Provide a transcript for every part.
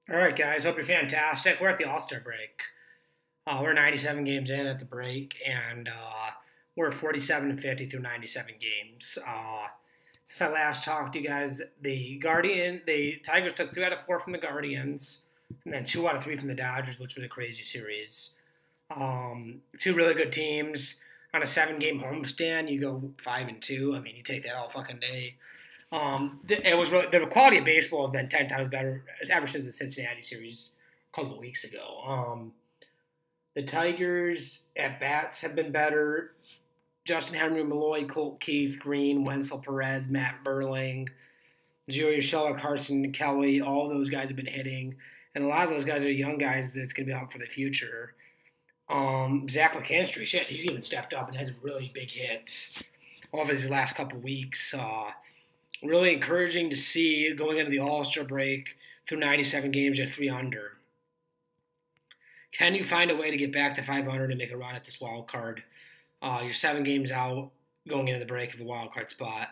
All right, guys. Hope you're fantastic. We're at the All-Star break. We're 97 games in at the break, and we're 47 and 50 through 97 games. Since I last talked to you guys, the Tigers took 3 out of 4 from the Guardians, and then 2 out of 3 from the Dodgers, which was a crazy series. Two really good teams on a 7-game homestand. You go 5-2. I mean, you take that all fucking day. It was really, the quality of baseball has been 10 times better ever since the Cincinnati series a couple of weeks ago. The Tigers at bats have been better. Justin Henry, Malloy, Colt Keith, Green, Wenzel Perez, Matt Burling, Gio Urshela, Carson Kelly, all those guys have been hitting. And a lot of those guys are young guys that's going to be out for the future. Zach McKinstry, shit, he's even stepped up and has really big hits over his last couple of weeks. Really encouraging to see going into the All-Star break through 97 games at 3 under. Can you find a way to get back to 500 and make a run at this wild card? You're 7 games out going into the break of the wild card spot.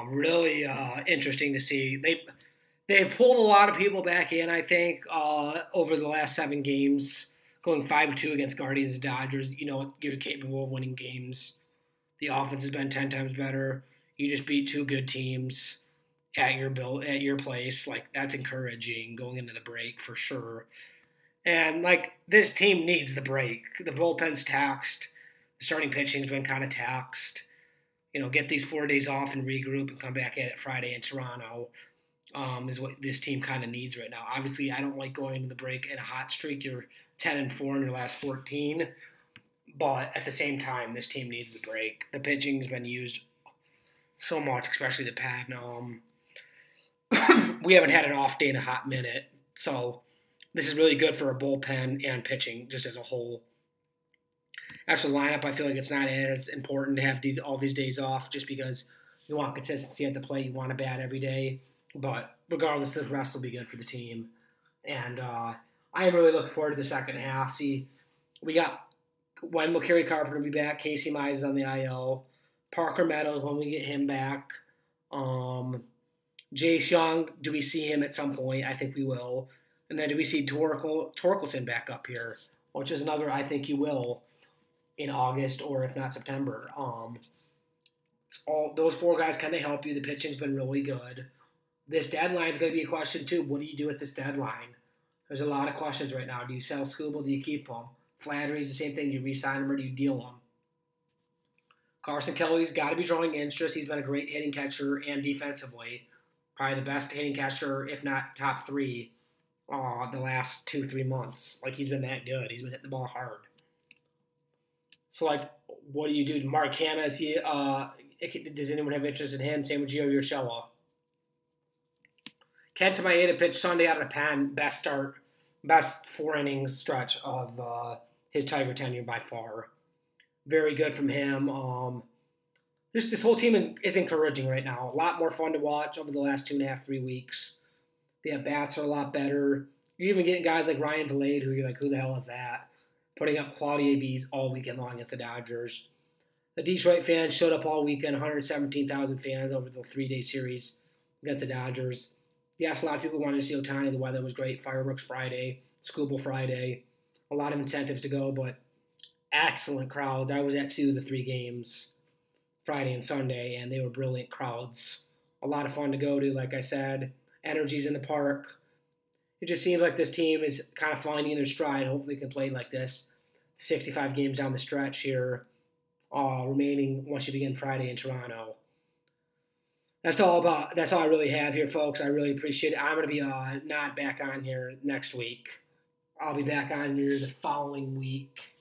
Really interesting to see. They pulled a lot of people back in, I think, over the last 7 games, going 5-2 against Guardians and Dodgers. You know, you're capable of winning games. The offense has been 10 times better. You just beat 2 good teams at your place. Like, that's encouraging going into the break for sure. And, like, this team needs the break. The bullpen's taxed. The starting pitching's been kind of taxed. You know, get these 4 days off and regroup and come back at it Friday in Toronto is what this team kind of needs right now. Obviously, I don't like going into the break in a hot streak. You're 10-4 in your last 14. But at the same time, this team needs the break. The pitching's been used so much, especially the pad. We haven't had an off day in a hot minute. So this is really good for a bullpen and pitching just as a whole. As for the lineup, I feel like it's not as important to have all these days off just because you want consistency at the plate. You want to bat every day. But regardless, the rest will be good for the team. And I am really looking forward to the second half. See, we got when will Kerry Carpenter be back? Casey Mize is on the IL. Parker Meadows when we get him back. Jace Young, do we see him at some point? I think we will. And then do we see Torkelson back up here? Which is another I think you will in August or if not September. Those 4 guys kind of help you. The pitching's been really good. This deadline is going to be a question too. What do you do at this deadline? There's a lot of questions right now. Do you sell Skubal? Do you keep him? Flattery's the same thing. Do you re-sign him or do you deal him? Carson Kelly's got to be drawing interest. He's been a great hitting catcher and defensively. Probably the best hitting catcher, if not top 3, the last 2-3 months. Like, he's been that good. He's been hitting the ball hard. So, like, what do you do? Mark Hanna, does anyone have interest in him? Same with Gio Urshela. Kenta Maeda pitched Sunday out of the pen. Best 4 innings stretch of his Tiger tenure by far. Very good from him. This whole team is encouraging right now. A lot more fun to watch over the last 2.5, 3 weeks. The at-bats are a lot better. You're even getting guys like Ryan Vilade, who you're like, who the hell is that? Putting up quality ABs all weekend long against the Dodgers. The Detroit fans showed up all weekend, 117,000 fans over the 3-day series against the Dodgers. Yes, a lot of people wanted to see Ohtani. The weather was great. Fireworks Friday, Skubal Friday. A lot of incentives to go, but excellent crowds. I was at 2 of the 3 games, Friday and Sunday, and they were brilliant crowds. A lot of fun to go to, like I said. Energy's in the park. It just seems like this team is kind of finding their stride. Hopefully can play like this 65 games down the stretch here, remaining once you begin Friday in Toronto. That's all I really have here, folks. I really appreciate it. I'm going to be not back on here next week. I'll be back on here the following week,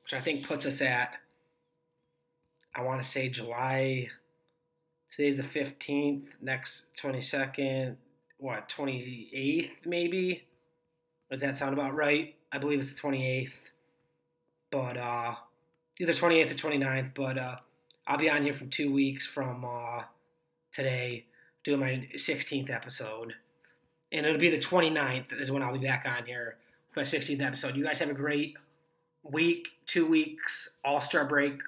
which I think puts us at, I want to say July. Today's the 15th, next 22nd, 28th maybe? Does that sound about right? I believe it's the 28th. But, either 28th or 29th. But I'll be on here for 2 weeks from today, doing my 16th episode. And it'll be the 29th is when I'll be back on here for my 16th episode. You guys have a great week, 2 weeks, All-Star break,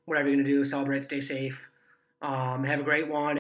whatever you're going to do. Celebrate, stay safe. Have a great one.